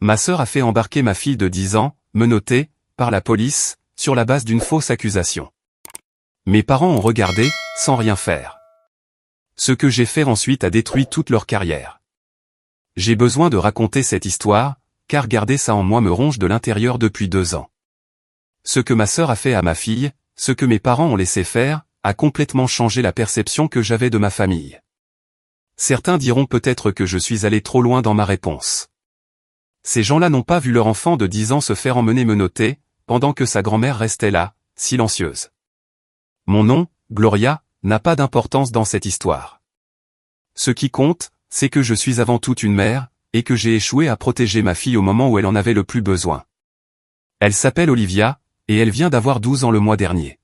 Ma sœur a fait embarquer ma fille de 10 ans, menottée, par la police, sur la base d'une fausse accusation. Mes parents ont regardé, sans rien faire. Ce que j'ai fait ensuite a détruit toute leur carrière. J'ai besoin de raconter cette histoire, car garder ça en moi me ronge de l'intérieur depuis 2 ans. Ce que ma sœur a fait à ma fille, ce que mes parents ont laissé faire, a complètement changé la perception que j'avais de ma famille. Certains diront peut-être que je suis allé trop loin dans ma réponse. Ces gens-là n'ont pas vu leur enfant de 10 ans se faire emmener menotter, pendant que sa grand-mère restait là, silencieuse. Mon nom, Gloria, n'a pas d'importance dans cette histoire. Ce qui compte, c'est que je suis avant tout une mère, et que j'ai échoué à protéger ma fille au moment où elle en avait le plus besoin. Elle s'appelle Olivia, et elle vient d'avoir 12 ans le mois dernier.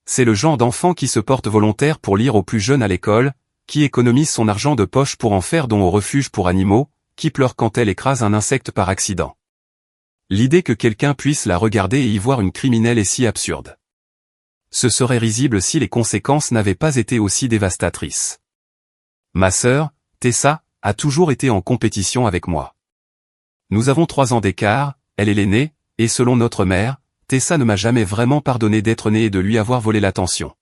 C'est le genre d'enfant qui se porte volontaire pour lire aux plus jeunes à l'école, qui économise son argent de poche pour en faire don au refuge pour animaux, qui pleure quand elle écrase un insecte par accident. L'idée que quelqu'un puisse la regarder et y voir une criminelle est si absurde. Ce serait risible si les conséquences n'avaient pas été aussi dévastatrices. Ma sœur, Tessa, a toujours été en compétition avec moi. Nous avons 3 ans d'écart, elle est l'aînée, et selon notre mère, Tessa ne m'a jamais vraiment pardonné d'être née et de lui avoir volé l'attention.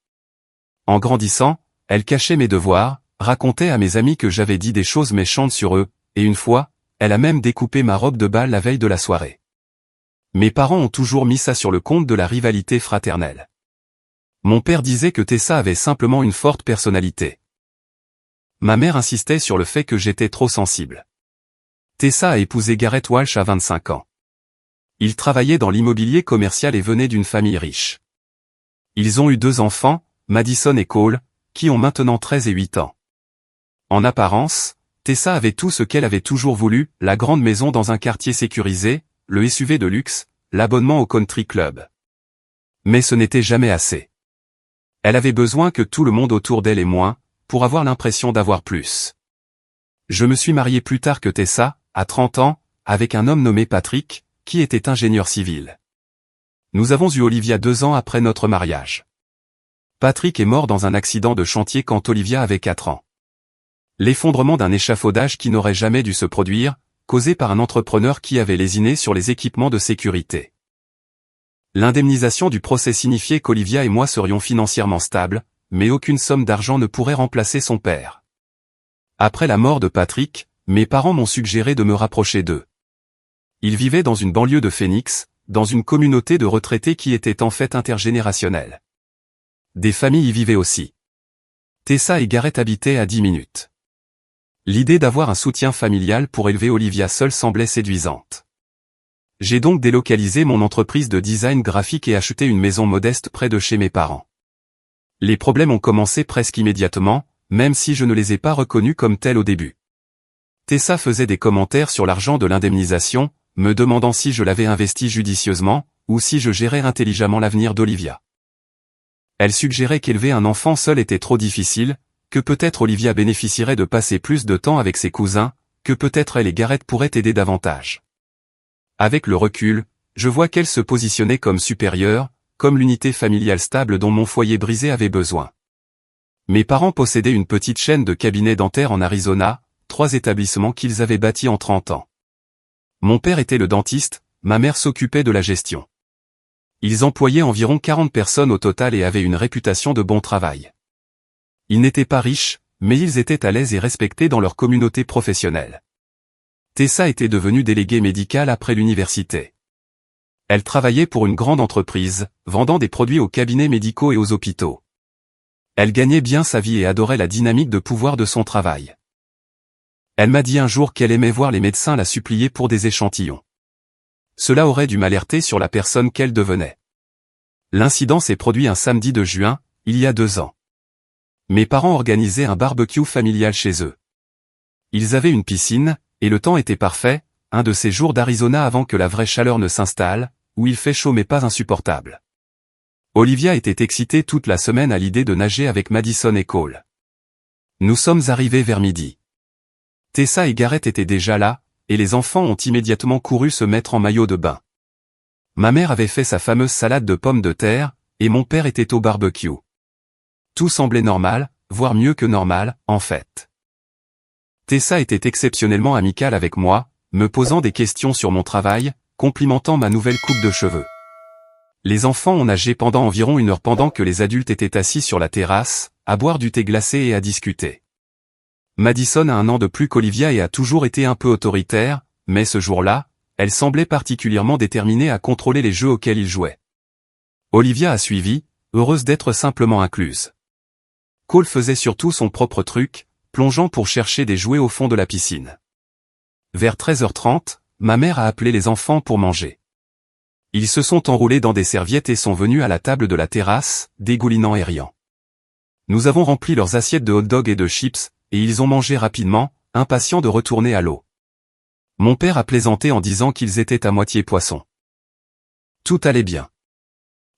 En grandissant, elle cachait mes devoirs, racontait à mes amis que j'avais dit des choses méchantes sur eux, et une fois, elle a même découpé ma robe de bal la veille de la soirée. Mes parents ont toujours mis ça sur le compte de la rivalité fraternelle. Mon père disait que Tessa avait simplement une forte personnalité. Ma mère insistait sur le fait que j'étais trop sensible. Tessa a épousé Gareth Walsh à 25 ans. Il travaillait dans l'immobilier commercial et venait d'une famille riche. Ils ont eu 2 enfants, Madison et Cole, qui ont maintenant 13 et 8 ans. En apparence, Tessa avait tout ce qu'elle avait toujours voulu, la grande maison dans un quartier sécurisé, le SUV de luxe, l'abonnement au country club. Mais ce n'était jamais assez. Elle avait besoin que tout le monde autour d'elle ait moins, pour avoir l'impression d'avoir plus. Je me suis marié plus tard que Tessa, à 30 ans, avec un homme nommé Patrick, qui était ingénieur civil. Nous avons eu Olivia 2 ans après notre mariage. Patrick est mort dans un accident de chantier quand Olivia avait 4 ans. L'effondrement d'un échafaudage qui n'aurait jamais dû se produire, causé par un entrepreneur qui avait lésiné sur les équipements de sécurité. L'indemnisation du procès signifiait qu'Olivia et moi serions financièrement stables, mais aucune somme d'argent ne pourrait remplacer son père. Après la mort de Patrick, mes parents m'ont suggéré de me rapprocher d'eux. Ils vivaient dans une banlieue de Phoenix, dans une communauté de retraités qui était en fait intergénérationnelle. Des familles y vivaient aussi. Tessa et Gareth habitaient à 10 minutes. L'idée d'avoir un soutien familial pour élever Olivia seule semblait séduisante. J'ai donc délocalisé mon entreprise de design graphique et acheté une maison modeste près de chez mes parents. Les problèmes ont commencé presque immédiatement, même si je ne les ai pas reconnus comme tels au début. Tessa faisait des commentaires sur l'argent de l'indemnisation, me demandant si je l'avais investi judicieusement, ou si je gérais intelligemment l'avenir d'Olivia. Elle suggérait qu'élever un enfant seul était trop difficile, que peut-être Olivia bénéficierait de passer plus de temps avec ses cousins, que peut-être elle et Gareth pourraient aider davantage. Avec le recul, je vois qu'elle se positionnait comme supérieure, comme l'unité familiale stable dont mon foyer brisé avait besoin. Mes parents possédaient une petite chaîne de cabinets dentaires en Arizona, 3 établissements qu'ils avaient bâtis en 30 ans. Mon père était le dentiste, ma mère s'occupait de la gestion. Ils employaient environ 40 personnes au total et avaient une réputation de bon travail. Ils n'étaient pas riches, mais ils étaient à l'aise et respectés dans leur communauté professionnelle. Tessa était devenue déléguée médicale après l'université. Elle travaillait pour une grande entreprise, vendant des produits aux cabinets médicaux et aux hôpitaux. Elle gagnait bien sa vie et adorait la dynamique de pouvoir de son travail. Elle m'a dit un jour qu'elle aimait voir les médecins la supplier pour des échantillons. Cela aurait dû m'alerter sur la personne qu'elle devenait. L'incident s'est produit un samedi de juin, il y a 2 ans. Mes parents organisaient un barbecue familial chez eux. Ils avaient une piscine, et le temps était parfait, un de ces jours d'Arizona avant que la vraie chaleur ne s'installe, où il fait chaud mais pas insupportable. Olivia était excitée toute la semaine à l'idée de nager avec Madison et Cole. Nous sommes arrivés vers midi. Tessa et Gareth étaient déjà là, et les enfants ont immédiatement couru se mettre en maillot de bain. Ma mère avait fait sa fameuse salade de pommes de terre, et mon père était au barbecue. Tout semblait normal, voire mieux que normal, en fait. Tessa était exceptionnellement amicale avec moi, me posant des questions sur mon travail, complimentant ma nouvelle coupe de cheveux. Les enfants ont nagé pendant environ 1 heure pendant que les adultes étaient assis sur la terrasse, à boire du thé glacé et à discuter. Madison a 1 an de plus qu'Olivia et a toujours été un peu autoritaire, mais ce jour-là, elle semblait particulièrement déterminée à contrôler les jeux auxquels il jouait. Olivia a suivi, heureuse d'être simplement incluse. Cole faisait surtout son propre truc, plongeant pour chercher des jouets au fond de la piscine. Vers 13h30, ma mère a appelé les enfants pour manger. Ils se sont enroulés dans des serviettes et sont venus à la table de la terrasse, dégoulinant et riant. Nous avons rempli leurs assiettes de hot-dog et de chips, et ils ont mangé rapidement, impatients de retourner à l'eau. Mon père a plaisanté en disant qu'ils étaient à moitié poissons. Tout allait bien.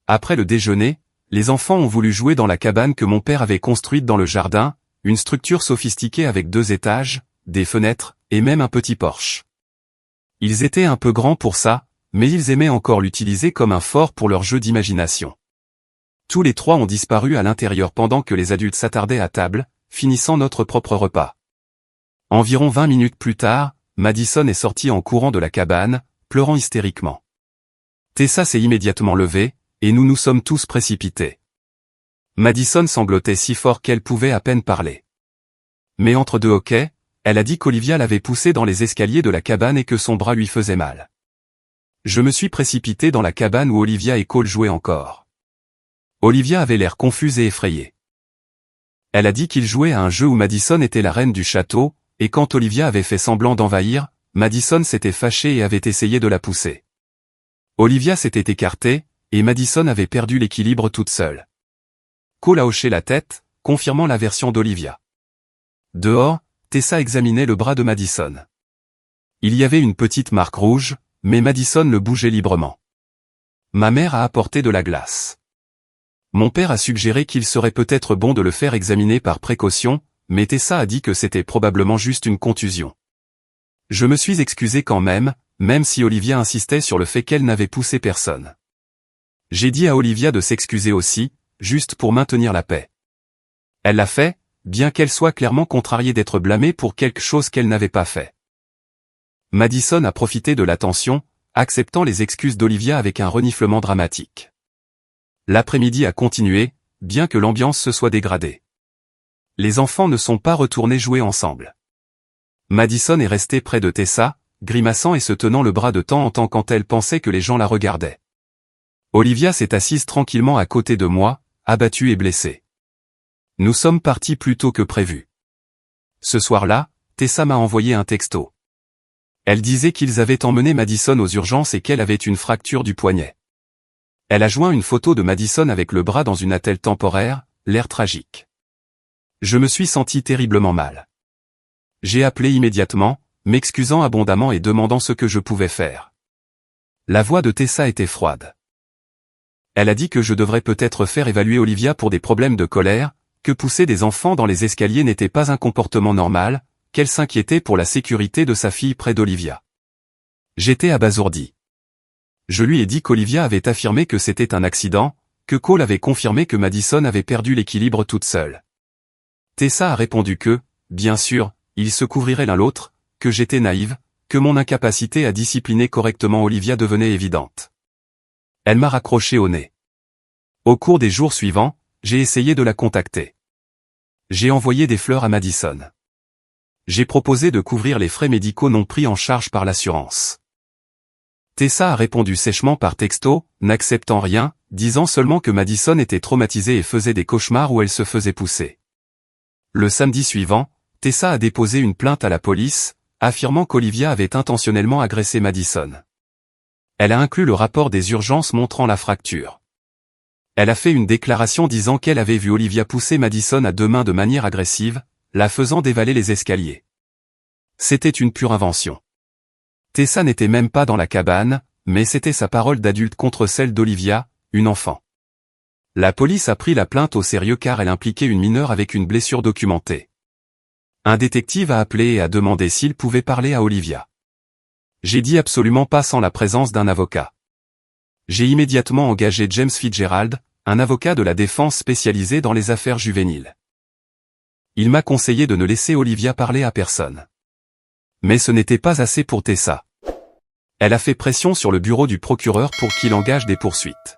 Après le déjeuner, les enfants ont voulu jouer dans la cabane que mon père avait construite dans le jardin, une structure sophistiquée avec 2 étages, des fenêtres, et même un petit porche. Ils étaient un peu grands pour ça, mais ils aimaient encore l'utiliser comme un fort pour leur jeu d'imagination. Tous les 3 ont disparu à l'intérieur pendant que les adultes s'attardaient à table, finissant notre propre repas. Environ 20 minutes plus tard, Madison est sortie en courant de la cabane, pleurant hystériquement. Tessa s'est immédiatement levée, et nous nous sommes tous précipités. Madison sanglotait si fort qu'elle pouvait à peine parler. Mais entre 2 hoquets, elle a dit qu'Olivia l'avait poussée dans les escaliers de la cabane et que son bras lui faisait mal. Je me suis précipité dans la cabane où Olivia et Cole jouaient encore. Olivia avait l'air confuse et effrayée. Elle a dit qu'ils jouaient à un jeu où Madison était la reine du château, et quand Olivia avait fait semblant d'envahir, Madison s'était fâchée et avait essayé de la pousser. Olivia s'était écartée, et Madison avait perdu l'équilibre toute seule. Cole a hoché la tête, confirmant la version d'Olivia. Dehors, Tessa examinait le bras de Madison. Il y avait une petite marque rouge, mais Madison le bougeait librement. Ma mère a apporté de la glace. Mon père a suggéré qu'il serait peut-être bon de le faire examiner par précaution, mais Tessa a dit que c'était probablement juste une contusion. Je me suis excusé quand même si Olivia insistait sur le fait qu'elle n'avait poussé personne. J'ai dit à Olivia de s'excuser aussi, juste pour maintenir la paix. Elle l'a fait, bien qu'elle soit clairement contrariée d'être blâmée pour quelque chose qu'elle n'avait pas fait. Madison a profité de l'attention, acceptant les excuses d'Olivia avec un reniflement dramatique. L'après-midi a continué, bien que l'ambiance se soit dégradée. Les enfants ne sont pas retournés jouer ensemble. Madison est restée près de Tessa, grimaçant et se tenant le bras de temps en temps quand elle pensait que les gens la regardaient. Olivia s'est assise tranquillement à côté de moi, abattue et blessée. Nous sommes partis plus tôt que prévu. Ce soir-là, Tessa m'a envoyé un texto. Elle disait qu'ils avaient emmené Madison aux urgences et qu'elle avait une fracture du poignet. Elle a joint une photo de Madison avec le bras dans une attelle temporaire, l'air tragique. Je me suis senti terriblement mal. J'ai appelé immédiatement, m'excusant abondamment et demandant ce que je pouvais faire. La voix de Tessa était froide. Elle a dit que je devrais peut-être faire évaluer Olivia pour des problèmes de colère, que pousser des enfants dans les escaliers n'était pas un comportement normal, qu'elle s'inquiétait pour la sécurité de sa fille près d'Olivia. J'étais abasourdi. Je lui ai dit qu'Olivia avait affirmé que c'était un accident, que Cole avait confirmé que Madison avait perdu l'équilibre toute seule. Tessa a répondu que, bien sûr, ils se couvriraient l'un l'autre, que j'étais naïve, que mon incapacité à discipliner correctement Olivia devenait évidente. Elle m'a raccroché au nez. Au cours des jours suivants, j'ai essayé de la contacter. J'ai envoyé des fleurs à Madison. J'ai proposé de couvrir les frais médicaux non pris en charge par l'assurance. Tessa a répondu sèchement par texto, n'acceptant rien, disant seulement que Madison était traumatisée et faisait des cauchemars où elle se faisait pousser. Le samedi suivant, Tessa a déposé une plainte à la police, affirmant qu'Olivia avait intentionnellement agressé Madison. Elle a inclus le rapport des urgences montrant la fracture. Elle a fait une déclaration disant qu'elle avait vu Olivia pousser Madison à 2 mains de manière agressive, la faisant dévaler les escaliers. C'était une pure invention. Tessa n'était même pas dans la cabane, mais c'était sa parole d'adulte contre celle d'Olivia, une enfant. La police a pris la plainte au sérieux car elle impliquait une mineure avec une blessure documentée. Un détective a appelé et a demandé s'il pouvait parler à Olivia. J'ai dit absolument pas sans la présence d'un avocat. J'ai immédiatement engagé James Fitzgerald, un avocat de la défense spécialisé dans les affaires juvéniles. Il m'a conseillé de ne laisser Olivia parler à personne. Mais ce n'était pas assez pour Tessa. Elle a fait pression sur le bureau du procureur pour qu'il engage des poursuites.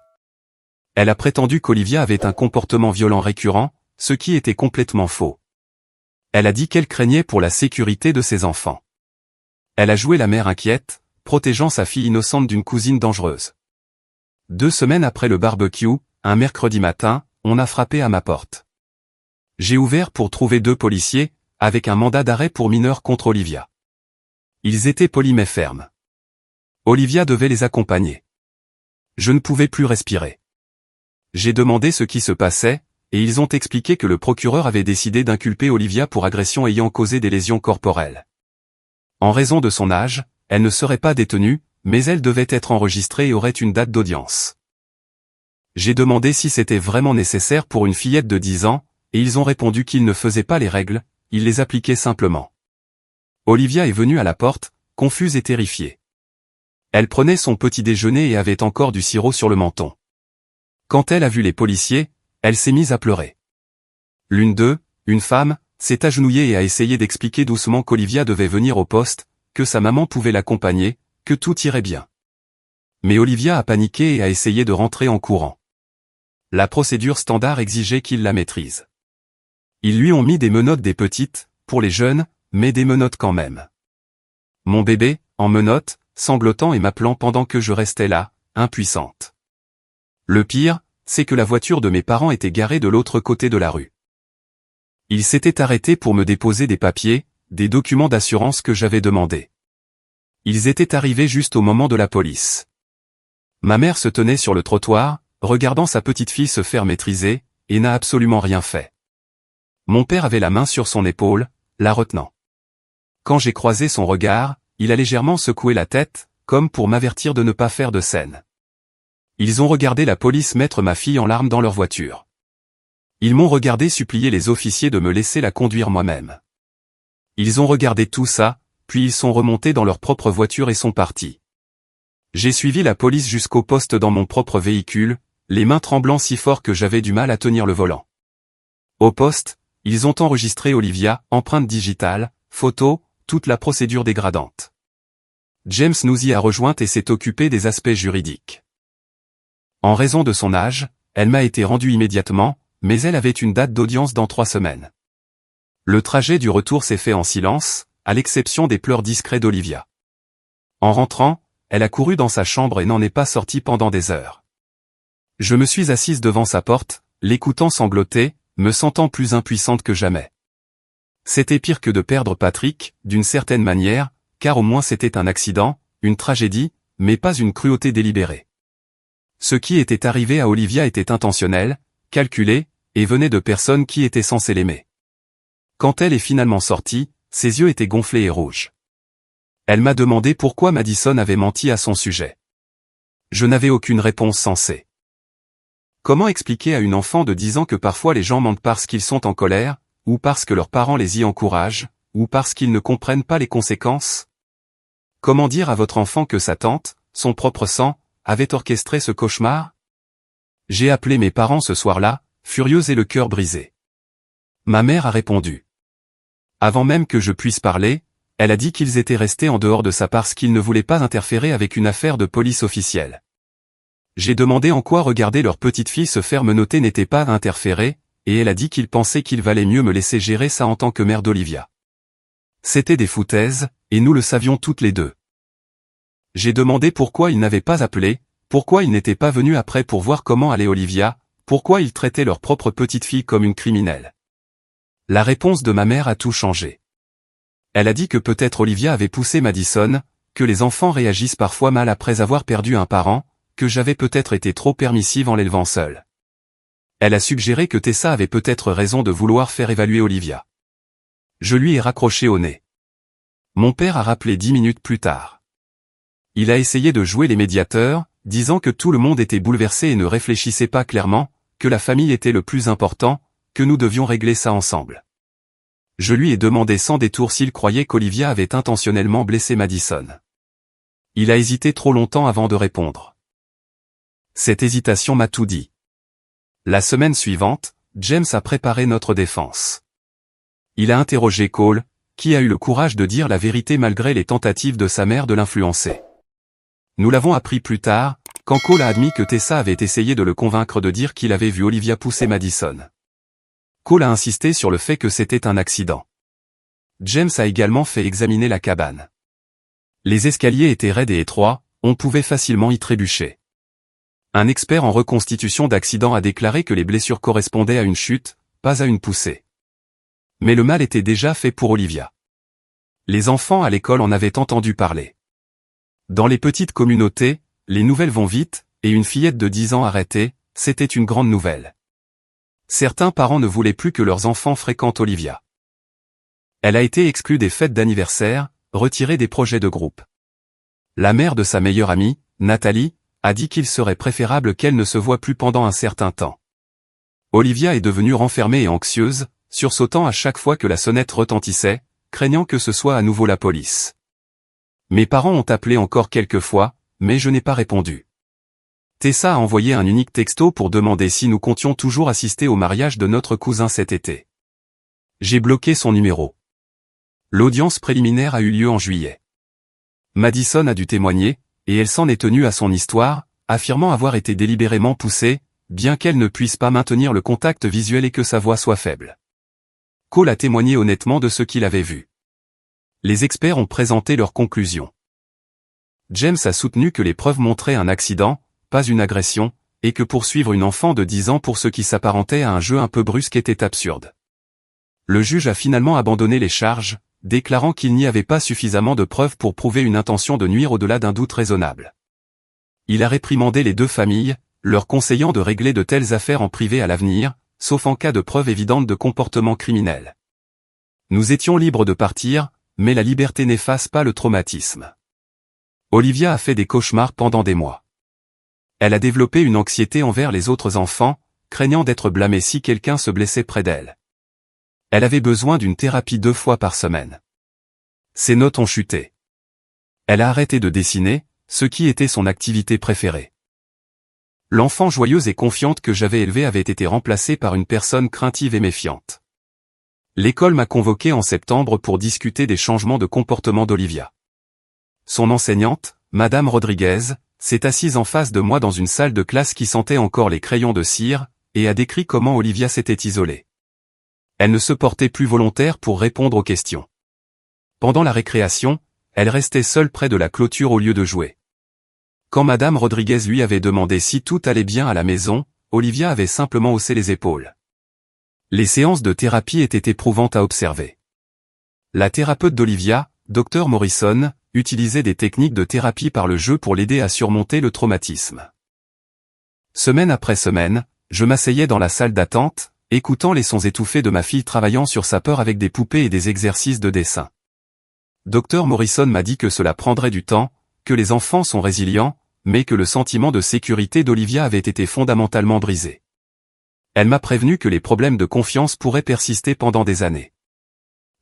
Elle a prétendu qu'Olivia avait un comportement violent récurrent, ce qui était complètement faux. Elle a dit qu'elle craignait pour la sécurité de ses enfants. Elle a joué la mère inquiète, protégeant sa fille innocente d'une cousine dangereuse. 2 semaines après le barbecue, un mercredi matin, on a frappé à ma porte. J'ai ouvert pour trouver 2 policiers, avec un mandat d'arrêt pour mineurs contre Olivia. Ils étaient polis mais fermes. Olivia devait les accompagner. Je ne pouvais plus respirer. J'ai demandé ce qui se passait, et ils ont expliqué que le procureur avait décidé d'inculper Olivia pour agression ayant causé des lésions corporelles. En raison de son âge, elle ne serait pas détenue, mais elle devait être enregistrée et aurait une date d'audience. J'ai demandé si c'était vraiment nécessaire pour une fillette de 10 ans, et ils ont répondu qu'ils ne faisaient pas les règles, ils les appliquaient simplement. Olivia est venue à la porte, confuse et terrifiée. Elle prenait son petit déjeuner et avait encore du sirop sur le menton. Quand elle a vu les policiers, elle s'est mise à pleurer. L'une d'eux, une femme, s'est agenouillée et a essayé d'expliquer doucement qu'Olivia devait venir au poste, que sa maman pouvait l'accompagner, que tout irait bien. Mais Olivia a paniqué et a essayé de rentrer en courant. La procédure standard exigeait qu'il la maîtrise. Ils lui ont mis des menottes des petites, pour les jeunes, mais des menottes quand même. Mon bébé, en menottes, sanglotant et m'appelant pendant que je restais là, impuissante. Le pire, c'est que la voiture de mes parents était garée de l'autre côté de la rue. Ils s'étaient arrêtés pour me déposer des papiers, des documents d'assurance que j'avais demandés. Ils étaient arrivés juste au moment de la police. Ma mère se tenait sur le trottoir, regardant sa petite fille se faire maîtriser, et n'a absolument rien fait. Mon père avait la main sur son épaule, la retenant. Quand j'ai croisé son regard, il a légèrement secoué la tête, comme pour m'avertir de ne pas faire de scène. Ils ont regardé la police mettre ma fille en larmes dans leur voiture. Ils m'ont regardé supplier les officiers de me laisser la conduire moi-même. Ils ont regardé tout ça, puis ils sont remontés dans leur propre voiture et sont partis. J'ai suivi la police jusqu'au poste dans mon propre véhicule, les mains tremblant si fort que j'avais du mal à tenir le volant. Au poste, ils ont enregistré Olivia, empreinte digitale, photo, toute la procédure dégradante. James nous y a rejointe et s'est occupé des aspects juridiques. En raison de son âge, elle m'a été rendue immédiatement, mais elle avait une date d'audience dans 3 semaines. Le trajet du retour s'est fait en silence, à l'exception des pleurs discrets d'Olivia. En rentrant, elle a couru dans sa chambre et n'en est pas sortie pendant des heures. Je me suis assise devant sa porte, l'écoutant sangloter, me sentant plus impuissante que jamais. C'était pire que de perdre Patrick, d'une certaine manière, car au moins c'était un accident, une tragédie, mais pas une cruauté délibérée. Ce qui était arrivé à Olivia était intentionnel, calculé, et venait de personnes qui étaient censées l'aimer. Quand elle est finalement sortie, ses yeux étaient gonflés et rouges. Elle m'a demandé pourquoi Madison avait menti à son sujet. Je n'avais aucune réponse sensée. Comment expliquer à une enfant de 10 ans que parfois les gens mentent parce qu'ils sont en colère, ou parce que leurs parents les y encouragent, ou parce qu'ils ne comprennent pas les conséquences? Comment dire à votre enfant que sa tante, son propre sang, avait orchestré ce cauchemar? J'ai appelé mes parents ce soir-là, furieuse et le cœur brisé. Ma mère a répondu. Avant même que je puisse parler, elle a dit qu'ils étaient restés en dehors de ça parce qu'ils ne voulaient pas interférer avec une affaire de police officielle. J'ai demandé en quoi regarder leur petite fille se faire menotter n'était pas à interférer, et elle a dit qu'ils pensaient qu'il valait mieux me laisser gérer ça en tant que mère d'Olivia. C'était des foutaises, et nous le savions toutes les deux. J'ai demandé pourquoi ils n'avaient pas appelé, pourquoi ils n'étaient pas venus après pour voir comment allait Olivia, pourquoi ils traitaient leur propre petite fille comme une criminelle. La réponse de ma mère a tout changé. Elle a dit que peut-être Olivia avait poussé Madison, que les enfants réagissent parfois mal après avoir perdu un parent, que j'avais peut-être été trop permissive en l'élevant seule. Elle a suggéré que Tessa avait peut-être raison de vouloir faire évaluer Olivia. Je lui ai raccroché au nez. Mon père a rappelé 10 minutes plus tard. Il a essayé de jouer les médiateurs, disant que tout le monde était bouleversé et ne réfléchissait pas clairement, que la famille était le plus important, que nous devions régler ça ensemble. Je lui ai demandé sans détour s'il croyait qu'Olivia avait intentionnellement blessé Madison. Il a hésité trop longtemps avant de répondre. Cette hésitation m'a tout dit. La semaine suivante, James a préparé notre défense. Il a interrogé Cole, qui a eu le courage de dire la vérité malgré les tentatives de sa mère de l'influencer. Nous l'avons appris plus tard, quand Cole a admis que Tessa avait essayé de le convaincre de dire qu'il avait vu Olivia pousser Madison. Cole a insisté sur le fait que c'était un accident. James a également fait examiner la cabane. Les escaliers étaient raides et étroits, on pouvait facilement y trébucher. Un expert en reconstitution d'accident a déclaré que les blessures correspondaient à une chute, pas à une poussée. Mais le mal était déjà fait pour Olivia. Les enfants à l'école en avaient entendu parler. Dans les petites communautés, les nouvelles vont vite, et une fillette de 10 ans arrêtée, c'était une grande nouvelle. Certains parents ne voulaient plus que leurs enfants fréquentent Olivia. Elle a été exclue des fêtes d'anniversaire, retirée des projets de groupe. La mère de sa meilleure amie, Nathalie, a dit qu'il serait préférable qu'elle ne se voie plus pendant un certain temps. Olivia est devenue renfermée et anxieuse, sursautant à chaque fois que la sonnette retentissait, craignant que ce soit à nouveau la police. Mes parents ont appelé encore quelques fois, mais je n'ai pas répondu. Tessa a envoyé un unique texto pour demander si nous comptions toujours assister au mariage de notre cousin cet été. J'ai bloqué son numéro. L'audience préliminaire a eu lieu en juillet. Madison a dû témoigner, et elle s'en est tenue à son histoire, affirmant avoir été délibérément poussée, bien qu'elle ne puisse pas maintenir le contact visuel et que sa voix soit faible. Cole a témoigné honnêtement de ce qu'il avait vu. Les experts ont présenté leurs conclusions. James a soutenu que les preuves montraient un accident, pas une agression, et que poursuivre une enfant de 10 ans pour ce qui s'apparentait à un jeu un peu brusque était absurde. Le juge a finalement abandonné les charges, déclarant qu'il n'y avait pas suffisamment de preuves pour prouver une intention de nuire au-delà d'un doute raisonnable. Il a réprimandé les deux familles, leur conseillant de régler de telles affaires en privé à l'avenir, sauf en cas de preuve évidente de comportement criminel. Nous étions libres de partir, mais la liberté n'efface pas le traumatisme. Olivia a fait des cauchemars pendant des mois. Elle a développé une anxiété envers les autres enfants, craignant d'être blâmée si quelqu'un se blessait près d'elle. Elle avait besoin d'une thérapie 2 fois par semaine. Ses notes ont chuté. Elle a arrêté de dessiner, ce qui était son activité préférée. L'enfant joyeuse et confiante que j'avais élevée avait été remplacée par une personne craintive et méfiante. L'école m'a convoqué en septembre pour discuter des changements de comportement d'Olivia. Son enseignante, Madame Rodriguez, s'est assise en face de moi dans une salle de classe qui sentait encore les crayons de cire, et a décrit comment Olivia s'était isolée. Elle ne se portait plus volontaire pour répondre aux questions. Pendant la récréation, elle restait seule près de la clôture au lieu de jouer. Quand Madame Rodriguez lui avait demandé si tout allait bien à la maison, Olivia avait simplement haussé les épaules. Les séances de thérapie étaient éprouvantes à observer. La thérapeute d'Olivia, Dr Morrison, utilisait des techniques de thérapie par le jeu pour l'aider à surmonter le traumatisme. Semaine après semaine, je m'asseyais dans la salle d'attente, écoutant les sons étouffés de ma fille travaillant sur sa peur avec des poupées et des exercices de dessin. Dr Morrison m'a dit que cela prendrait du temps, que les enfants sont résilients, mais que le sentiment de sécurité d'Olivia avait été fondamentalement brisé. Elle m'a prévenu que les problèmes de confiance pourraient persister pendant des années.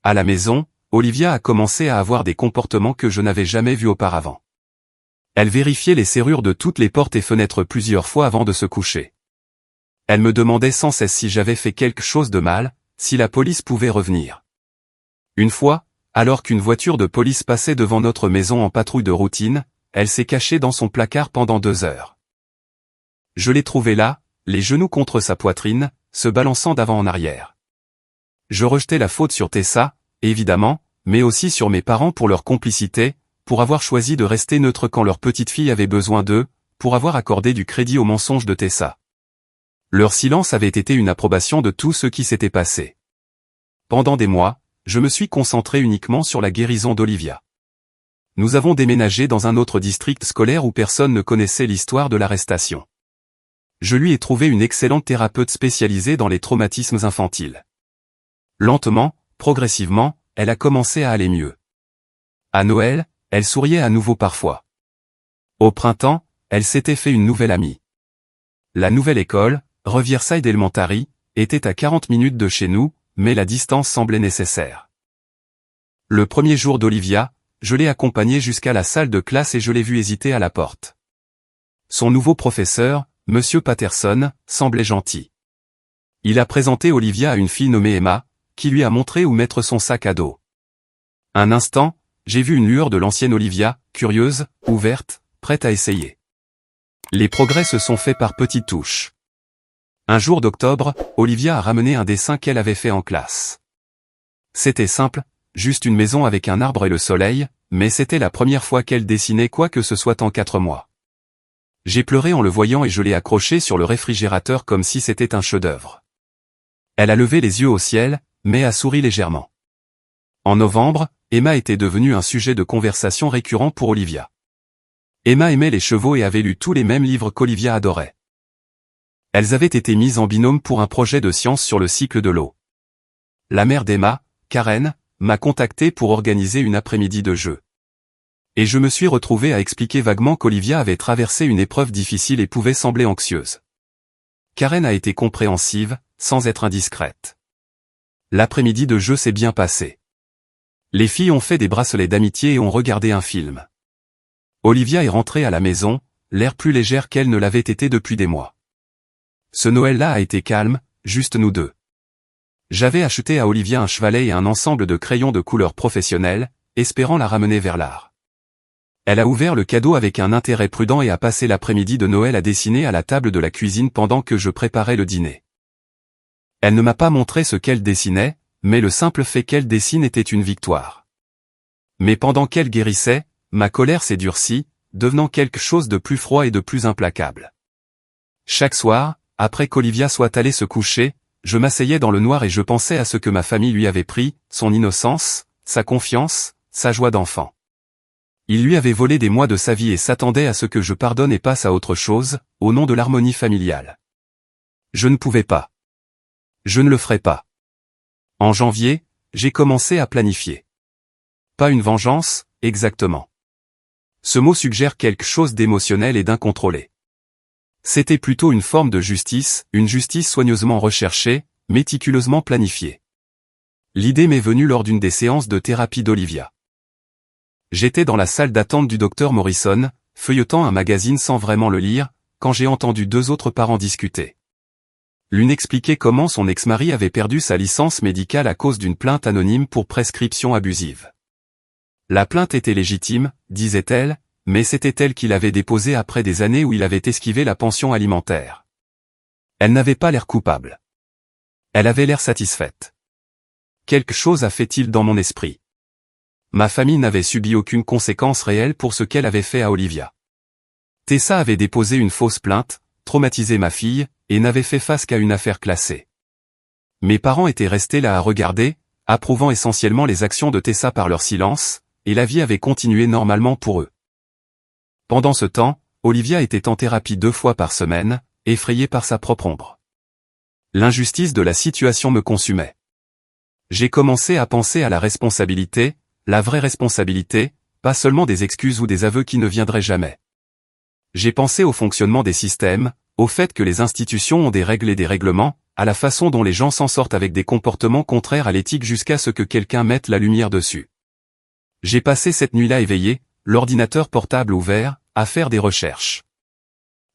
À la maison, Olivia a commencé à avoir des comportements que je n'avais jamais vus auparavant. Elle vérifiait les serrures de toutes les portes et fenêtres plusieurs fois avant de se coucher. Elle me demandait sans cesse si j'avais fait quelque chose de mal, si la police pouvait revenir. Une fois, alors qu'une voiture de police passait devant notre maison en patrouille de routine, elle s'est cachée dans son placard pendant 2 heures. Je l'ai trouvée là, les genoux contre sa poitrine, se balançant d'avant en arrière. Je rejetais la faute sur Tessa, évidemment, mais aussi sur mes parents pour leur complicité, pour avoir choisi de rester neutre quand leur petite fille avait besoin d'eux, pour avoir accordé du crédit aux mensonges de Tessa. Leur silence avait été une approbation de tout ce qui s'était passé. Pendant des mois, je me suis concentré uniquement sur la guérison d'Olivia. Nous avons déménagé dans un autre district scolaire où personne ne connaissait l'histoire de l'arrestation. Je lui ai trouvé une excellente thérapeute spécialisée dans les traumatismes infantiles. Lentement, progressivement, elle a commencé à aller mieux. À Noël, elle souriait à nouveau parfois. Au printemps, elle s'était fait une nouvelle amie. La nouvelle école, Riverside Elementary, était à 40 minutes de chez nous, mais la distance semblait nécessaire. Le premier jour d'Olivia, je l'ai accompagnée jusqu'à la salle de classe et je l'ai vue hésiter à la porte. Son nouveau professeur, Monsieur Patterson, semblait gentil. Il a présenté Olivia à une fille nommée Emma, qui lui a montré où mettre son sac à dos. Un instant, j'ai vu une lueur de l'ancienne Olivia, curieuse, ouverte, prête à essayer. Les progrès se sont faits par petites touches. Un jour d'octobre, Olivia a ramené un dessin qu'elle avait fait en classe. C'était simple, juste une maison avec un arbre et le soleil, mais c'était la première fois qu'elle dessinait quoi que ce soit en 4 mois. J'ai pleuré en le voyant et je l'ai accroché sur le réfrigérateur comme si c'était un chef-d'œuvre. Elle a levé les yeux au ciel, mais a souri légèrement. En novembre, Emma était devenue un sujet de conversation récurrent pour Olivia. Emma aimait les chevaux et avait lu tous les mêmes livres qu'Olivia adorait. Elles avaient été mises en binôme pour un projet de science sur le cycle de l'eau. La mère d'Emma, Karen, m'a contacté pour organiser une après-midi de jeu. Et je me suis retrouvé à expliquer vaguement qu'Olivia avait traversé une épreuve difficile et pouvait sembler anxieuse. Karen a été compréhensive, sans être indiscrète. L'après-midi de jeu s'est bien passé. Les filles ont fait des bracelets d'amitié et ont regardé un film. Olivia est rentrée à la maison, l'air plus légère qu'elle ne l'avait été depuis des mois. Ce Noël-là a été calme, juste nous deux. J'avais acheté à Olivia un chevalet et un ensemble de crayons de couleur professionnelle, espérant la ramener vers l'art. Elle a ouvert le cadeau avec un intérêt prudent et a passé l'après-midi de Noël à dessiner à la table de la cuisine pendant que je préparais le dîner. Elle ne m'a pas montré ce qu'elle dessinait, mais le simple fait qu'elle dessine était une victoire. Mais pendant qu'elle guérissait, ma colère s'est durcie, devenant quelque chose de plus froid et de plus implacable. Chaque soir, après qu'Olivia soit allée se coucher, je m'asseyais dans le noir et je pensais à ce que ma famille lui avait pris, son innocence, sa confiance, sa joie d'enfant. Il lui avait volé des mois de sa vie et s'attendait à ce que je pardonne et passe à autre chose, au nom de l'harmonie familiale. Je ne pouvais pas. Je ne le ferai pas. En janvier, j'ai commencé à planifier. Pas une vengeance, exactement. Ce mot suggère quelque chose d'émotionnel et d'incontrôlé. C'était plutôt une forme de justice, une justice soigneusement recherchée, méticuleusement planifiée. L'idée m'est venue lors d'une des séances de thérapie d'Olivia. J'étais dans la salle d'attente du docteur Morrison, feuilletant un magazine sans vraiment le lire, quand j'ai entendu 2 autres parents discuter. L'une expliquait comment son ex-mari avait perdu sa licence médicale à cause d'une plainte anonyme pour prescription abusive. La plainte était légitime, disait-elle, mais c'était elle qui l'avait déposée après des années où il avait esquivé la pension alimentaire. Elle n'avait pas l'air coupable. Elle avait l'air satisfaite. Quelque chose a fait-il dans mon esprit. Ma famille n'avait subi aucune conséquence réelle pour ce qu'elle avait fait à Olivia. Tessa avait déposé une fausse plainte, traumatisé ma fille, et n'avait fait face qu'à une affaire classée. Mes parents étaient restés là à regarder, approuvant essentiellement les actions de Tessa par leur silence, et la vie avait continué normalement pour eux. Pendant ce temps, Olivia était en thérapie 2 fois par semaine, effrayée par sa propre ombre. L'injustice de la situation me consumait. J'ai commencé à penser à la responsabilité, la vraie responsabilité, pas seulement des excuses ou des aveux qui ne viendraient jamais. J'ai pensé au fonctionnement des systèmes, au fait que les institutions ont des règles et des règlements, à la façon dont les gens s'en sortent avec des comportements contraires à l'éthique jusqu'à ce que quelqu'un mette la lumière dessus. J'ai passé cette nuit-là éveillé, l'ordinateur portable ouvert, à faire des recherches.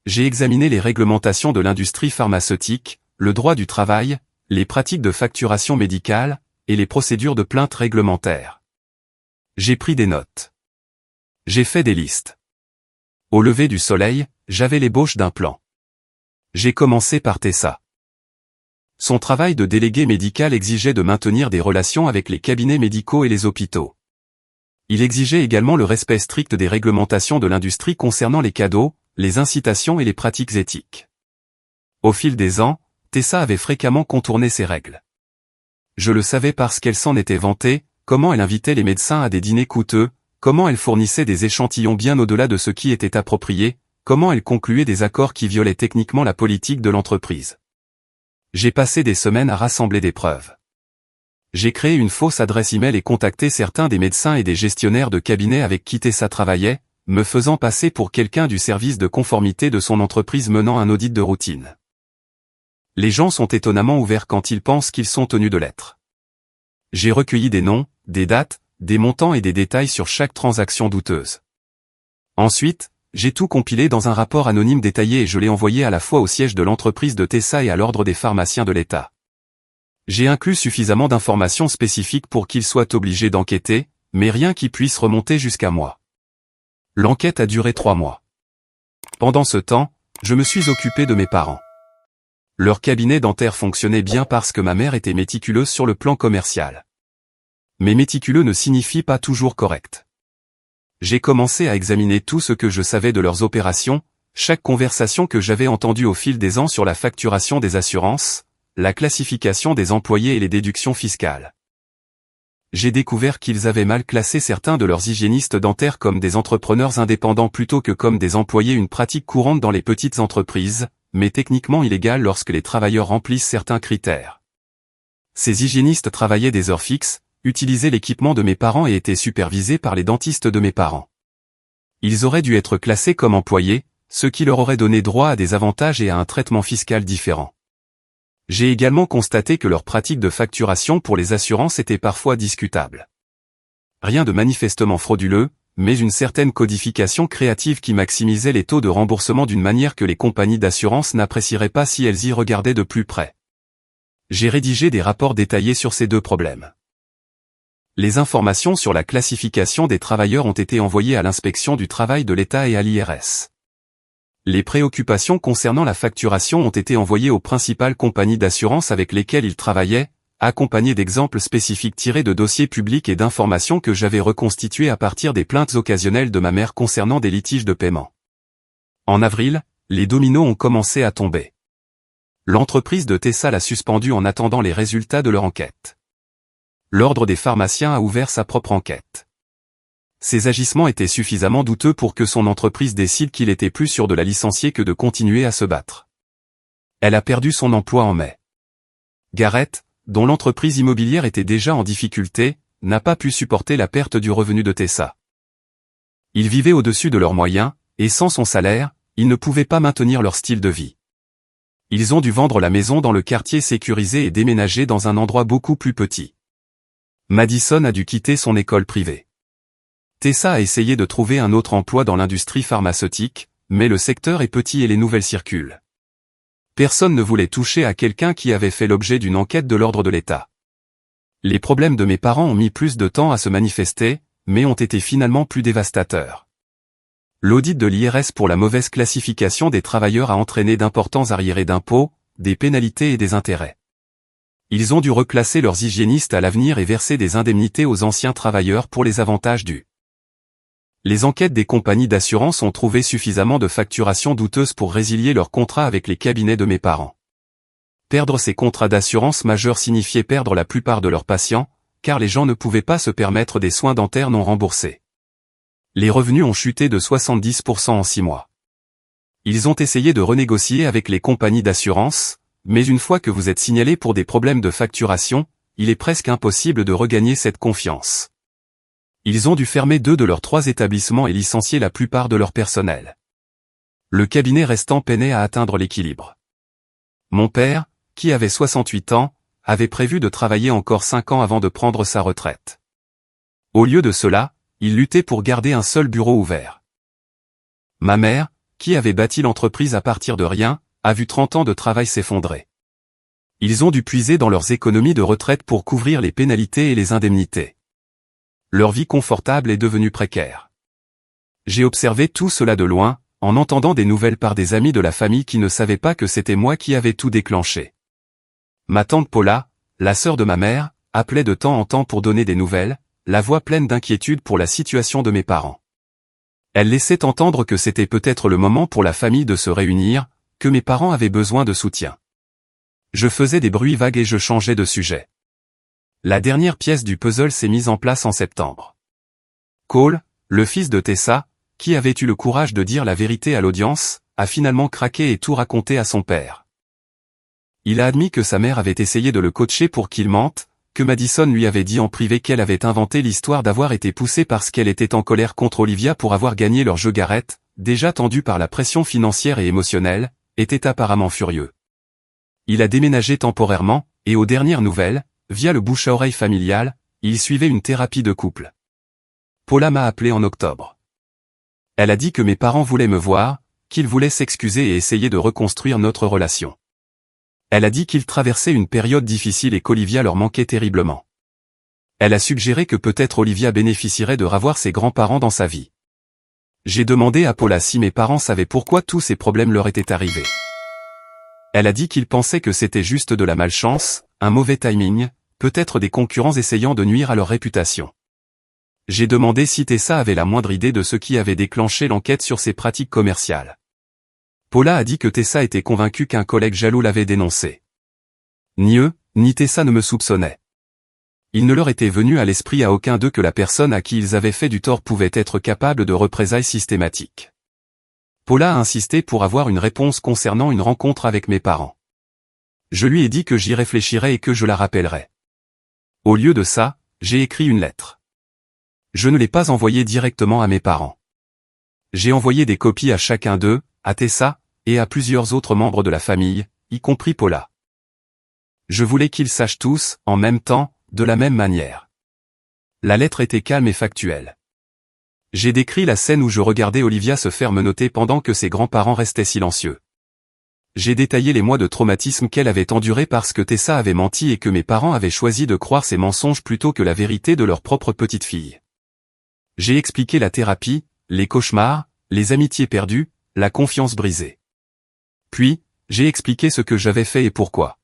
J'ai examiné les réglementations de l'industrie pharmaceutique, le droit du travail, les pratiques de facturation médicale, et les procédures de plainte réglementaires. J'ai pris des notes. J'ai fait des listes. Au lever du soleil, j'avais l'ébauche d'un plan. J'ai commencé par Tessa. Son travail de délégué médical exigeait de maintenir des relations avec les cabinets médicaux et les hôpitaux. Il exigeait également le respect strict des réglementations de l'industrie concernant les cadeaux, les incitations et les pratiques éthiques. Au fil des ans, Tessa avait fréquemment contourné ces règles. Je le savais parce qu'elle s'en était vantée, comment elle invitait les médecins à des dîners coûteux, comment elle fournissait des échantillons bien au-delà de ce qui était approprié, comment elle concluait des accords qui violaient techniquement la politique de l'entreprise. J'ai passé des semaines à rassembler des preuves. J'ai créé une fausse adresse email et contacté certains des médecins et des gestionnaires de cabinets avec qui Tessa travaillait, me faisant passer pour quelqu'un du service de conformité de son entreprise menant un audit de routine. Les gens sont étonnamment ouverts quand ils pensent qu'ils sont tenus de l'être. J'ai recueilli des noms, des dates, des montants et des détails sur chaque transaction douteuse. Ensuite, j'ai tout compilé dans un rapport anonyme détaillé et je l'ai envoyé à la fois au siège de l'entreprise de Tessa et à l'ordre des pharmaciens de l'État. J'ai inclus suffisamment d'informations spécifiques pour qu'ils soient obligés d'enquêter, mais rien qui puisse remonter jusqu'à moi. L'enquête a duré 3 mois. Pendant ce temps, je me suis occupé de mes parents. Leur cabinet dentaire fonctionnait bien parce que ma mère était méticuleuse sur le plan commercial. Mais méticuleux ne signifie pas toujours correct. J'ai commencé à examiner tout ce que je savais de leurs opérations, chaque conversation que j'avais entendue au fil des ans sur la facturation des assurances, la classification des employés et les déductions fiscales. J'ai découvert qu'ils avaient mal classé certains de leurs hygiénistes dentaires comme des entrepreneurs indépendants plutôt que comme des employés, une pratique courante dans les petites entreprises, mais techniquement illégale lorsque les travailleurs remplissent certains critères. Ces hygiénistes travaillaient des heures fixes, utilisaient l'équipement de mes parents et étaient supervisés par les dentistes de mes parents. Ils auraient dû être classés comme employés, ce qui leur aurait donné droit à des avantages et à un traitement fiscal différent. J'ai également constaté que leur pratique de facturation pour les assurances était parfois discutable. Rien de manifestement frauduleux, mais une certaine codification créative qui maximisait les taux de remboursement d'une manière que les compagnies d'assurance n'apprécieraient pas si elles y regardaient de plus près. J'ai rédigé des rapports détaillés sur ces deux problèmes. Les informations sur la classification des travailleurs ont été envoyées à l'inspection du travail de l'État et à l'IRS. Les préoccupations concernant la facturation ont été envoyées aux principales compagnies d'assurance avec lesquelles ils travaillaient, accompagnées d'exemples spécifiques tirés de dossiers publics et d'informations que j'avais reconstituées à partir des plaintes occasionnelles de ma mère concernant des litiges de paiement. En avril, les dominos ont commencé à tomber. L'entreprise de Tessa l'a suspendu en attendant les résultats de leur enquête. L'Ordre des pharmaciens a ouvert sa propre enquête. Ces agissements étaient suffisamment douteux pour que son entreprise décide qu'il était plus sûr de la licencier que de continuer à se battre. Elle a perdu son emploi en mai. Garrett, dont l'entreprise immobilière était déjà en difficulté, n'a pas pu supporter la perte du revenu de Tessa. Ils vivaient au-dessus de leurs moyens, et sans son salaire, ils ne pouvaient pas maintenir leur style de vie. Ils ont dû vendre la maison dans le quartier sécurisé et déménager dans un endroit beaucoup plus petit. Madison a dû quitter son école privée. Tessa a essayé de trouver un autre emploi dans l'industrie pharmaceutique, mais le secteur est petit et les nouvelles circulent. Personne ne voulait toucher à quelqu'un qui avait fait l'objet d'une enquête de l'ordre de l'État. Les problèmes de mes parents ont mis plus de temps à se manifester, mais ont été finalement plus dévastateurs. L'audit de l'IRS pour la mauvaise classification des travailleurs a entraîné d'importants arriérés d'impôts, des pénalités et des intérêts. Ils ont dû reclasser leurs hygiénistes à l'avenir et verser des indemnités aux anciens travailleurs pour les avantages dus. Les enquêtes des compagnies d'assurance ont trouvé suffisamment de facturations douteuses pour résilier leurs contrats avec les cabinets de mes parents. Perdre ces contrats d'assurance majeurs signifiait perdre la plupart de leurs patients, car les gens ne pouvaient pas se permettre des soins dentaires non remboursés. Les revenus ont chuté de 70% en 6 mois. Ils ont essayé de renégocier avec les compagnies d'assurance, mais une fois que vous êtes signalé pour des problèmes de facturation, il est presque impossible de regagner cette confiance. Ils ont dû fermer 2 de leurs 3 établissements et licencier la plupart de leur personnel. Le cabinet restant peinait à atteindre l'équilibre. Mon père, qui avait 68 ans, avait prévu de travailler encore 5 ans avant de prendre sa retraite. Au lieu de cela, il luttait pour garder un seul bureau ouvert. Ma mère, qui avait bâti l'entreprise à partir de rien, a vu 30 ans de travail s'effondrer. Ils ont dû puiser dans leurs économies de retraite pour couvrir les pénalités et les indemnités. Leur vie confortable est devenue précaire. J'ai observé tout cela de loin, en entendant des nouvelles par des amis de la famille qui ne savaient pas que c'était moi qui avais tout déclenché. Ma tante Paula, la sœur de ma mère, appelait de temps en temps pour donner des nouvelles, la voix pleine d'inquiétude pour la situation de mes parents. Elle laissait entendre que c'était peut-être le moment pour la famille de se réunir, que mes parents avaient besoin de soutien. Je faisais des bruits vagues et je changeais de sujet. La dernière pièce du puzzle s'est mise en place en septembre. Cole, le fils de Tessa, qui avait eu le courage de dire la vérité à l'audience, a finalement craqué et tout raconté à son père. Il a admis que sa mère avait essayé de le coacher pour qu'il mente, que Madison lui avait dit en privé qu'elle avait inventé l'histoire d'avoir été poussée parce qu'elle était en colère contre Olivia pour avoir gagné leur jeu. Garrett, déjà tendu par la pression financière et émotionnelle, était apparemment furieux. Il a déménagé temporairement, et aux dernières nouvelles, via le bouche à oreille familial, il suivait une thérapie de couple. Paula m'a appelé en octobre. Elle a dit que mes parents voulaient me voir, qu'ils voulaient s'excuser et essayer de reconstruire notre relation. Elle a dit qu'ils traversaient une période difficile et qu'Olivia leur manquait terriblement. Elle a suggéré que peut-être Olivia bénéficierait de revoir ses grands-parents dans sa vie. J'ai demandé à Paula si mes parents savaient pourquoi tous ces problèmes leur étaient arrivés. Elle a dit qu'ils pensaient que c'était juste de la malchance, un mauvais timing, peut-être des concurrents essayant de nuire à leur réputation. J'ai demandé si Tessa avait la moindre idée de ce qui avait déclenché l'enquête sur ses pratiques commerciales. Paula a dit que Tessa était convaincue qu'un collègue jaloux l'avait dénoncé. Ni eux, ni Tessa ne me soupçonnaient. Il ne leur était venu à l'esprit à aucun d'eux que la personne à qui ils avaient fait du tort pouvait être capable de représailles systématiques. Paula a insisté pour avoir une réponse concernant une rencontre avec mes parents. Je lui ai dit que j'y réfléchirais et que je la rappellerais. Au lieu de ça, j'ai écrit une lettre. Je ne l'ai pas envoyée directement à mes parents. J'ai envoyé des copies à chacun d'eux, à Tessa, et à plusieurs autres membres de la famille, y compris Paula. Je voulais qu'ils sachent tous, en même temps, de la même manière. La lettre était calme et factuelle. J'ai décrit la scène où je regardais Olivia se faire menotter pendant que ses grands-parents restaient silencieux. J'ai détaillé les mois de traumatisme qu'elle avait endurés parce que Tessa avait menti et que mes parents avaient choisi de croire ses mensonges plutôt que la vérité de leur propre petite fille. J'ai expliqué la thérapie, les cauchemars, les amitiés perdues, la confiance brisée. Puis, j'ai expliqué ce que j'avais fait et pourquoi.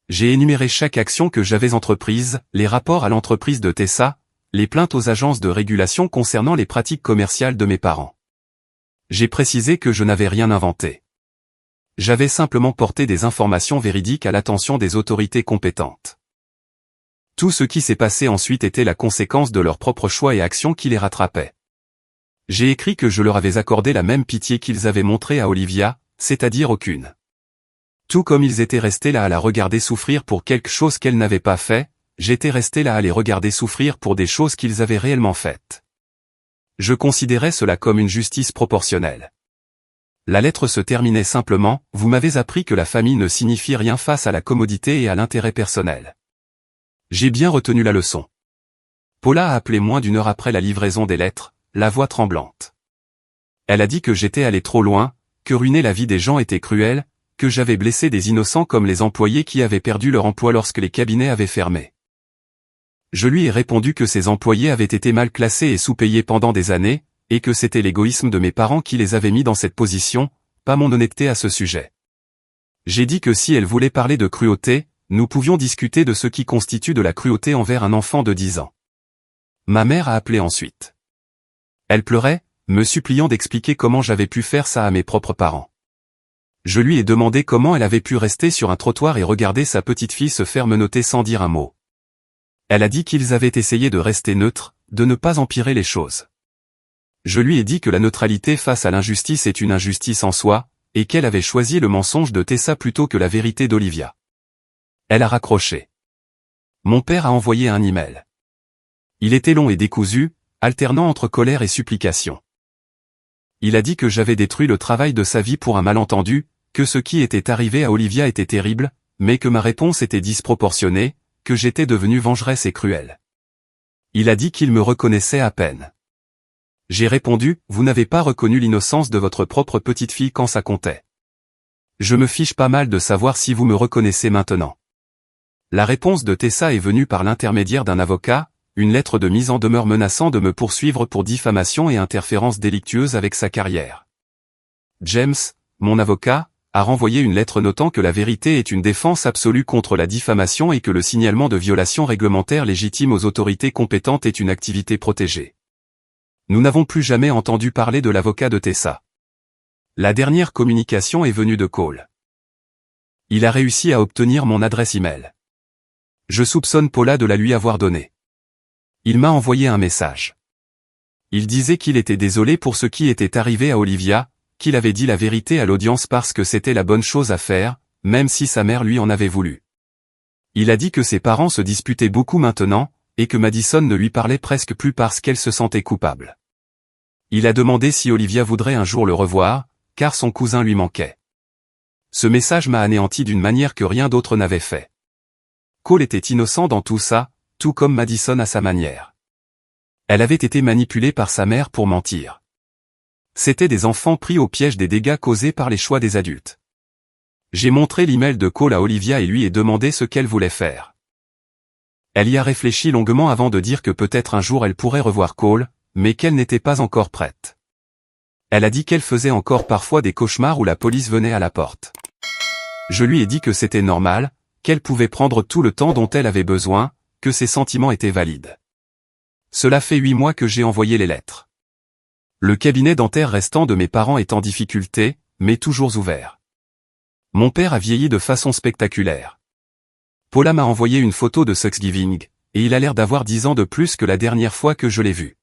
J'ai énuméré chaque action que j'avais entreprise, les rapports à l'entreprise de Tessa, les plaintes aux agences de régulation concernant les pratiques commerciales de mes parents. J'ai précisé que je n'avais rien inventé. J'avais simplement porté des informations véridiques à l'attention des autorités compétentes. Tout ce qui s'est passé ensuite était la conséquence de leurs propres choix et actions qui les rattrapaient. J'ai écrit que je leur avais accordé la même pitié qu'ils avaient montrée à Olivia, c'est-à-dire aucune. Tout comme ils étaient restés là à la regarder souffrir pour quelque chose qu'elle n'avait pas fait, j'étais resté là à les regarder souffrir pour des choses qu'ils avaient réellement faites. Je considérais cela comme une justice proportionnelle. La lettre se terminait simplement, « Vous m'avez appris que la famille ne signifie rien face à la commodité et à l'intérêt personnel. » J'ai bien retenu la leçon. Paula a appelé moins d'une heure après la livraison des lettres, la voix tremblante. Elle a dit que j'étais allé trop loin, que ruiner la vie des gens était cruel, que j'avais blessé des innocents comme les employés qui avaient perdu leur emploi lorsque les cabinets avaient fermé. Je lui ai répondu que ces employés avaient été mal classés et sous-payés pendant des années, et que c'était l'égoïsme de mes parents qui les avait mis dans cette position, pas mon honnêteté à ce sujet. J'ai dit que si elle voulait parler de cruauté, nous pouvions discuter de ce qui constitue de la cruauté envers un enfant de 10 ans. Ma mère a appelé ensuite. Elle pleurait, me suppliant d'expliquer comment j'avais pu faire ça à mes propres parents. Je lui ai demandé comment elle avait pu rester sur un trottoir et regarder sa petite fille se faire menotter sans dire un mot. Elle a dit qu'ils avaient essayé de rester neutres, de ne pas empirer les choses. Je lui ai dit que la neutralité face à l'injustice est une injustice en soi, et qu'elle avait choisi le mensonge de Tessa plutôt que la vérité d'Olivia. Elle a raccroché. Mon père a envoyé un email. Il était long et décousu, alternant entre colère et supplication. Il a dit que j'avais détruit le travail de sa vie pour un malentendu, que ce qui était arrivé à Olivia était terrible, mais que ma réponse était disproportionnée, que j'étais devenue vengeresse et cruelle. Il a dit qu'il me reconnaissait à peine. J'ai répondu, vous n'avez pas reconnu l'innocence de votre propre petite fille quand ça comptait. Je me fiche pas mal de savoir si vous me reconnaissez maintenant. La réponse de Tessa est venue par l'intermédiaire d'un avocat, une lettre de mise en demeure menaçant de me poursuivre pour diffamation et interférence délictueuse avec sa carrière. James, mon avocat, a renvoyé une lettre notant que la vérité est une défense absolue contre la diffamation et que le signalement de violations réglementaires légitimes aux autorités compétentes est une activité protégée. Nous n'avons plus jamais entendu parler de l'avocat de Tessa. La dernière communication est venue de Cole. Il a réussi à obtenir mon adresse email. Je soupçonne Paula de la lui avoir donnée. Il m'a envoyé un message. Il disait qu'il était désolé pour ce qui était arrivé à Olivia, qu'il avait dit la vérité à l'audience parce que c'était la bonne chose à faire, même si sa mère lui en avait voulu. Il a dit que ses parents se disputaient beaucoup maintenant, et que Madison ne lui parlait presque plus parce qu'elle se sentait coupable. Il a demandé si Olivia voudrait un jour le revoir, car son cousin lui manquait. Ce message m'a anéanti d'une manière que rien d'autre n'avait fait. Cole était innocent dans tout ça, tout comme Madison à sa manière. Elle avait été manipulée par sa mère pour mentir. C'étaient des enfants pris au piège des dégâts causés par les choix des adultes. J'ai montré l'email de Cole à Olivia et lui ai demandé ce qu'elle voulait faire. Elle y a réfléchi longuement avant de dire que peut-être un jour elle pourrait revoir Cole, mais qu'elle n'était pas encore prête. Elle a dit qu'elle faisait encore parfois des cauchemars où la police venait à la porte. Je lui ai dit que c'était normal, qu'elle pouvait prendre tout le temps dont elle avait besoin, que ses sentiments étaient valides. Cela fait 8 mois que j'ai envoyé les lettres. Le cabinet dentaire restant de mes parents est en difficulté, mais toujours ouvert. Mon père a vieilli de façon spectaculaire. Paula m'a envoyé une photo de Thanksgiving, et il a l'air d'avoir 10 ans de plus que la dernière fois que je l'ai vu.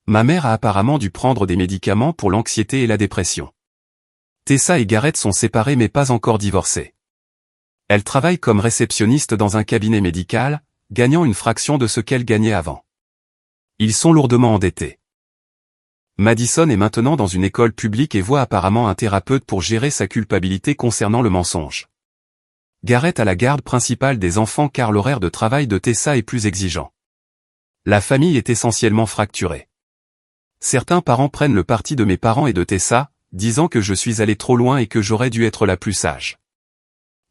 Ma mère a apparemment dû prendre des médicaments pour l'anxiété et la dépression. Tessa et Garrett sont séparés mais pas encore divorcés. Elle travaille comme réceptionniste dans un cabinet médical, gagnant une fraction de ce qu'elle gagnait avant. Ils sont lourdement endettés. Madison est maintenant dans une école publique et voit apparemment un thérapeute pour gérer sa culpabilité concernant le mensonge. Garrett a la garde principale des enfants car l'horaire de travail de Tessa est plus exigeant. La famille est essentiellement fracturée. Certains parents prennent le parti de mes parents et de Tessa, disant que je suis allé trop loin et que j'aurais dû être la plus sage.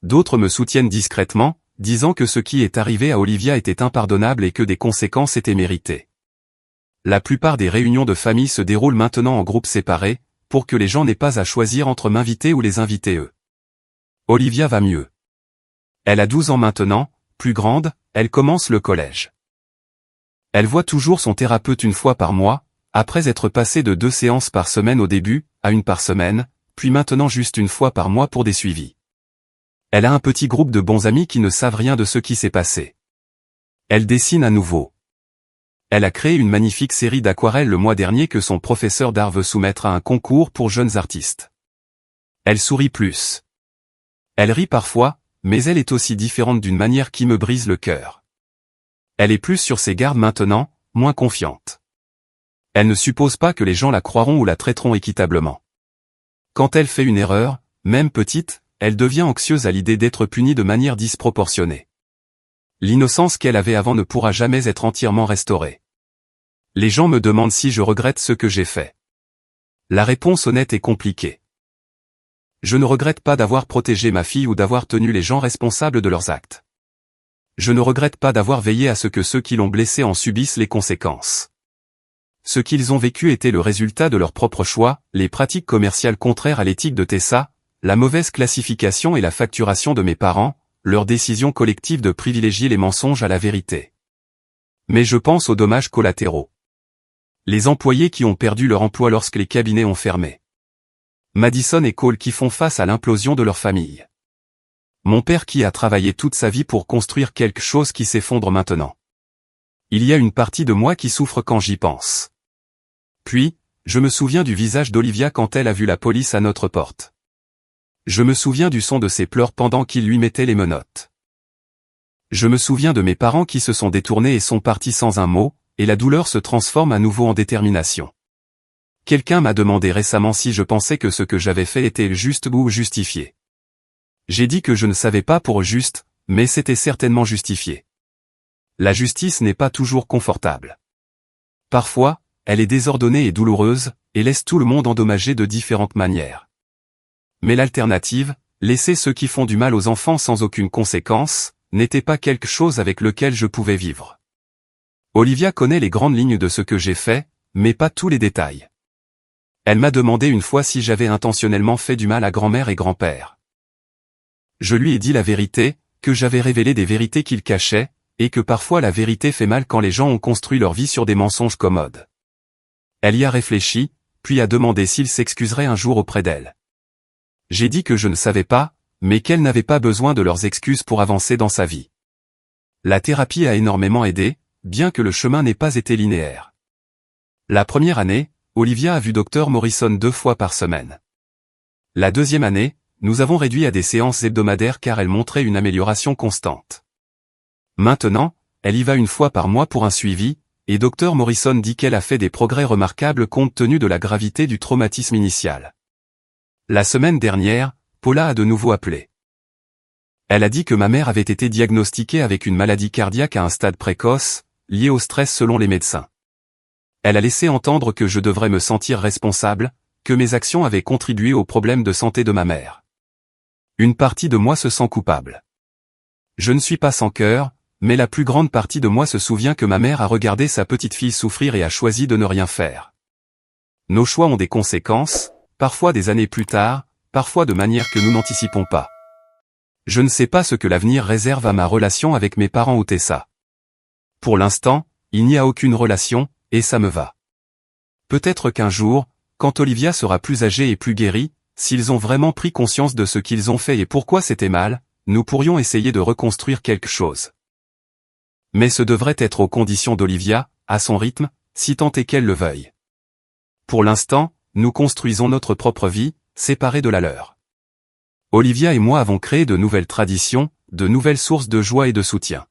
D'autres me soutiennent discrètement, disant que ce qui est arrivé à Olivia était impardonnable et que des conséquences étaient méritées. La plupart des réunions de famille se déroulent maintenant en groupes séparés, pour que les gens n'aient pas à choisir entre m'inviter ou les inviter eux. Olivia va mieux. Elle a 12 ans maintenant, plus grande, elle commence le collège. Elle voit toujours son thérapeute une fois par mois, après être passée de 2 séances par semaine au début, à 1 par semaine, puis maintenant juste 1 fois par mois pour des suivis. Elle a un petit groupe de bons amis qui ne savent rien de ce qui s'est passé. Elle dessine à nouveau. Elle a créé une magnifique série d'aquarelles le mois dernier que son professeur d'art veut soumettre à un concours pour jeunes artistes. Elle sourit plus. Elle rit parfois, mais elle est aussi différente d'une manière qui me brise le cœur. Elle est plus sur ses gardes maintenant, moins confiante. Elle ne suppose pas que les gens la croiront ou la traiteront équitablement. Quand elle fait une erreur, même petite, elle devient anxieuse à l'idée d'être punie de manière disproportionnée. L'innocence qu'elle avait avant ne pourra jamais être entièrement restaurée. Les gens me demandent si je regrette ce que j'ai fait. La réponse honnête est compliquée. Je ne regrette pas d'avoir protégé ma fille ou d'avoir tenu les gens responsables de leurs actes. Je ne regrette pas d'avoir veillé à ce que ceux qui l'ont blessée en subissent les conséquences. Ce qu'ils ont vécu était le résultat de leur propre choix, les pratiques commerciales contraires à l'éthique de Tessa, la mauvaise classification et la facturation de mes parents, leur décision collective de privilégier les mensonges à la vérité. Mais je pense aux dommages collatéraux. Les employés qui ont perdu leur emploi lorsque les cabinets ont fermé. Madison et Cole qui font face à l'implosion de leur famille. Mon père qui a travaillé toute sa vie pour construire quelque chose qui s'effondre maintenant. Il y a une partie de moi qui souffre quand j'y pense. Puis, je me souviens du visage d'Olivia quand elle a vu la police à notre porte. Je me souviens du son de ses pleurs pendant qu'il lui mettait les menottes. Je me souviens de mes parents qui se sont détournés et sont partis sans un mot, et la douleur se transforme à nouveau en détermination. Quelqu'un m'a demandé récemment si je pensais que ce que j'avais fait était juste ou justifié. J'ai dit que je ne savais pas pour juste, mais c'était certainement justifié. La justice n'est pas toujours confortable. Parfois, elle est désordonnée et douloureuse, et laisse tout le monde endommagé de différentes manières. Mais l'alternative, laisser ceux qui font du mal aux enfants sans aucune conséquence, n'était pas quelque chose avec lequel je pouvais vivre. Olivia connaît les grandes lignes de ce que j'ai fait, mais pas tous les détails. Elle m'a demandé une fois si j'avais intentionnellement fait du mal à grand-mère et grand-père. Je lui ai dit la vérité, que j'avais révélé des vérités qu'ils cachaient, et que parfois la vérité fait mal quand les gens ont construit leur vie sur des mensonges commodes. Elle y a réfléchi, puis a demandé s'il s'excuserait un jour auprès d'elle. J'ai dit que je ne savais pas, mais qu'elle n'avait pas besoin de leurs excuses pour avancer dans sa vie. La thérapie a énormément aidé, bien que le chemin n'ait pas été linéaire. La première année, Olivia a vu Dr Morrison 2 fois par semaine. La deuxième année, nous avons réduit à des séances hebdomadaires car elle montrait une amélioration constante. Maintenant, elle y va 1 fois par mois pour un suivi, et Dr Morrison dit qu'elle a fait des progrès remarquables compte tenu de la gravité du traumatisme initial. La semaine dernière, Paula a de nouveau appelé. Elle a dit que ma mère avait été diagnostiquée avec une maladie cardiaque à un stade précoce, liée au stress selon les médecins. Elle a laissé entendre que je devrais me sentir responsable, que mes actions avaient contribué au problème de santé de ma mère. Une partie de moi se sent coupable. Je ne suis pas sans cœur, mais la plus grande partie de moi se souvient que ma mère a regardé sa petite fille souffrir et a choisi de ne rien faire. Nos choix ont des conséquences, parfois des années plus tard, parfois de manière que nous n'anticipons pas. Je ne sais pas ce que l'avenir réserve à ma relation avec mes parents ou Tessa. Pour l'instant, il n'y a aucune relation, et ça me va. Peut-être qu'un jour, quand Olivia sera plus âgée et plus guérie, s'ils ont vraiment pris conscience de ce qu'ils ont fait et pourquoi c'était mal, nous pourrions essayer de reconstruire quelque chose. Mais ce devrait être aux conditions d'Olivia, à son rythme, si tant est qu'elle le veuille. Pour l'instant, nous construisons notre propre vie, séparée de la leur. Olivia et moi avons créé de nouvelles traditions, de nouvelles sources de joie et de soutien.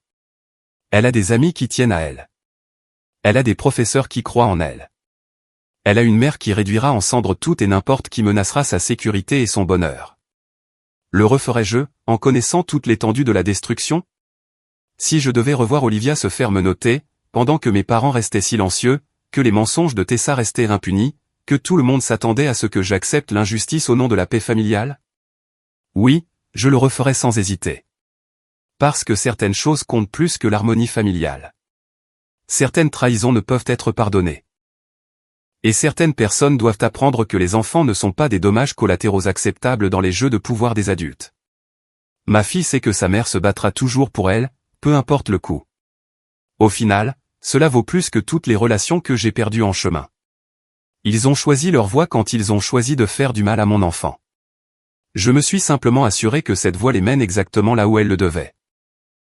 Elle a des amis qui tiennent à elle. Elle a des professeurs qui croient en elle. Elle a une mère qui réduira en cendres tout et n'importe qui menacera sa sécurité et son bonheur. Le referais-je, en connaissant toute l'étendue de la destruction? Si je devais revoir Olivia se faire menotter, pendant que mes parents restaient silencieux, que les mensonges de Tessa restaient impunis, que tout le monde s'attendait à ce que j'accepte l'injustice au nom de la paix familiale? Oui, je le referais sans hésiter. Parce que certaines choses comptent plus que l'harmonie familiale. Certaines trahisons ne peuvent être pardonnées. Et certaines personnes doivent apprendre que les enfants ne sont pas des dommages collatéraux acceptables dans les jeux de pouvoir des adultes. Ma fille sait que sa mère se battra toujours pour elle, peu importe le coût. Au final, cela vaut plus que toutes les relations que j'ai perdues en chemin. Ils ont choisi leur voie quand ils ont choisi de faire du mal à mon enfant. Je me suis simplement assuré que cette voie les mène exactement là où elle le devait.